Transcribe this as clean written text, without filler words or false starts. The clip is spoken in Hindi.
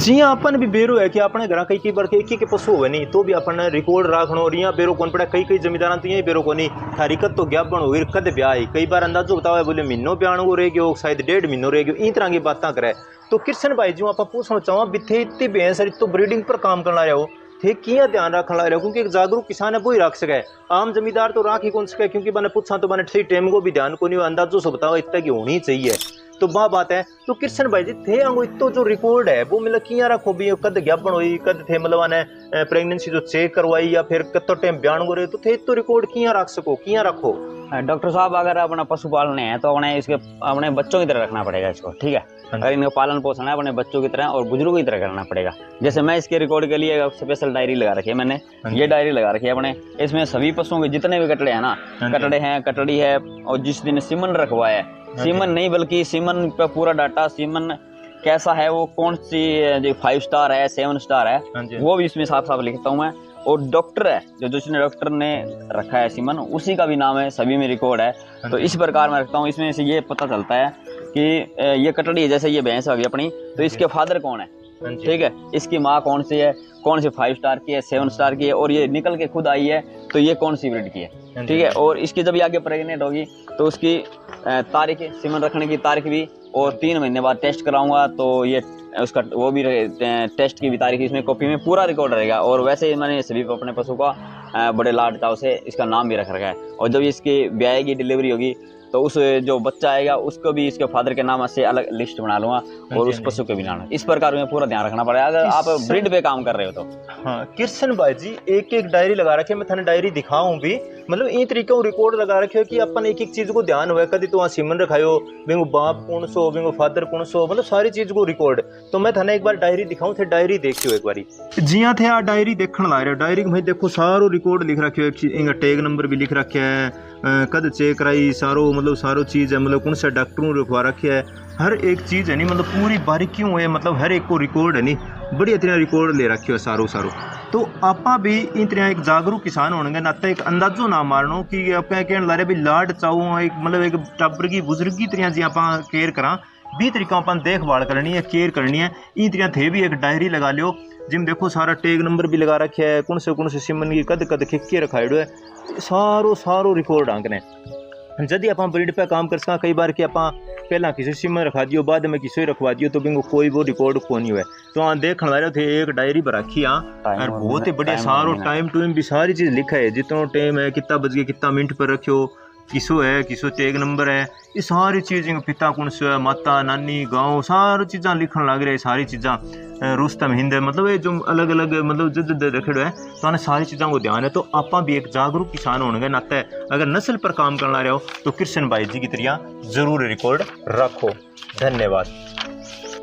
जी अपन भी बेरो है कि अपने घर कई बार एक पशु हो नहीं तो भी अपन रिकॉर्ड रखना और यहाँ बेरो कौन पड़ा कई जमींदार तो यही बेरो को नहीं हरीकत तो ज्ञापन हो कद ब्याह कई बार अंदाजो बताओ बोले महीनों ब्याह को रह गयो शायद 1.5 महीनों रह गयो इन तरह की बातें करे। तो कृष्ण भाई जो आप पूछना चाहो बिथे इतनी भैंस तो ब्रीडिंग पर काम करना रहे हो थे किया ध्यान रखना रहे हो क्योंकि एक जागरूक किसान है वो ही रख सके आम जमींदार तो राख ही कौन सके क्योंकि मैंने पूछा तो मैंने सही टाइम को भी ध्यान को नहीं अंदाजो से बताओ इतना की होनी चाहिए। तो वह बात है तो कृष्ण भाई जी थे अंगो इतो जो रिकॉर्ड है वो मतलब किया रखो भी कद ज्ञापन हुई कद थे मतलब आने प्रेगनेंसी जो चेक करवाई या फिर कतो टाइम बयान हो रहे तो थे तो रिकॉर्ड किया रख सको किया रखो। डॉक्टर साहब अगर अपना पशु पालने हैं तो अपने बच्चों की तरह रखना पड़ेगा इसको, ठीक है। अगर इनका पालन पोषण है अपने बच्चों की तरह और बुजुर्गों की तरह करना पड़ेगा। जैसे मैं इसके रिकॉर्ड के लिए स्पेशल डायरी लगा रखी है मैंने, ये डायरी लगा रखी है अपने, इसमें सभी पशुओं के जितने भी कटड़े हैं ना, कटड़े हैं कटड़ी है और जिस दिन सीमन रखवा है सीमन नहीं बल्कि सीमन का पूरा डाटा सीमन कैसा है वो कौन सी 5 स्टार है 7 स्टार है वो भी इसमें साफ साफ लिखता हूँ मैं। और डॉक्टर है जो जिसने डॉक्टर ने रखा है सीमन उसी का भी नाम है सभी में रिकॉर्ड है। तो इस प्रकार मैं रखता हूँ इसमें से ये पता चलता है कि ये कटड़ी है जैसे ये भैंस आ गई अपनी तो इसके फादर कौन है, ठीक है, इसकी माँ कौन सी है, कौन सी 5 स्टार की है 7 स्टार की है और ये निकल के खुद आई है तो ये कौन सी ब्रीड की है, ठीक है। और इसकी जब ये आगे प्रेग्नेंट होगी तो उसकी तारीख सीमन रखने की तारीख भी और 3 महीने बाद टेस्ट कराऊंगा तो ये उसका वो भी टेस्ट की भी तारीख इसमें कॉपी में पूरा रिकॉर्ड रहेगा। और वैसे ही मैंने सभी अपने पशु का बड़े लाड चाव से इसका नाम भी रख रखा है और जब इसकी ब्याह की डिलीवरी होगी तो उस जो बच्चा आएगा उसको भी इसके फादर के नाम से अलग लिस्ट बना लूंगा और उस पशु के भी नाम। इस प्रकार में पूरा ध्यान रखना पड़ेगा अगर आप ब्रीड पे काम कर रहे हो तो। हाँ कृष्ण भाई जी एक डायरी लगा रखी है मैं थाने डायरी दिखाऊं भी मतलब इन तरीके रिकॉर्ड लगा रखे हो कि अपन एक चीज को ध्यान हुआ कभी तो वहाँ सीमन रखायो बिंगो बाप कौन सो बिंगो फादर कौन सो मतलब सारी चीज को रिकॉर्ड। तो मैं थाने एक बार डायरी दिखाऊं थे डायरी देखियो एक बारी जिया थे डायरी देखने ला रहे हो डायरी में देखो सारो रिकॉर्ड लिख रखे हो टैग नंबर भी लिख रखे है कद चेक कराई सारो मतलब सारो चीज है मतलब कौन सा डॉक्टरों रखवा रखे है हर एक चीज है नहीं मतलब पूरी बारीकियों है मतलब हर एक को रिकॉर्ड है नहीं बढ़िया तरह रिकॉर्ड ले रखे हो सारो सारो। तो आपा भी इन तरह एक जागरूक किसान होने नाते एक अंदाजो ना मारनो कि आप कहने ला रहे भी लाड चाहो एक मतलब एक टब्बर की बुजुर्ग की तरह जी आप केयर करा भी तरीका अपन देखभाल करनी है केयर करनी है इन तरह थे भी एक डायरी लगा लियो जिम देखो सारा टैग नंबर भी लगा रखे है कौन से सिमन की कद कद खिक्के रखाइडो है सारो सारो रिकॉर्ड आंकने जदि आप ब्रीड पे काम कर सका कई बार कि आप पहला किसी सिमन रखा दियो बाद में किसी रखवा दियो तो बिंगो कोई वो रिकॉर्ड को नहीं हुआ। तो हाँ देख रहे थे एक डायरी रखी और बहुत ही बढ़िया सारो टाइम टूम भी सारी चीज लिखा है जितना टाइम है कितना बज गया कितना मिनट पर रखियो किसो है किसो टैग नंबर है ये सारी चीज़ पिता कौन सो है माता नानी गाँव सारी चीज़ा लिखन लग रहे सारी चीज़ा रुस्तम हिंद है मतलब ये जो अलग अलग मतलब जिद रखे है तो आने सारी चीज़ों को ध्यान है। तो आप भी एक जागरूक किसान होने के नाते अगर नस्ल पर काम करना रहे हो तो कृष्ण भाई जी की तरह जरूर रिकॉर्ड रखो। धन्यवाद।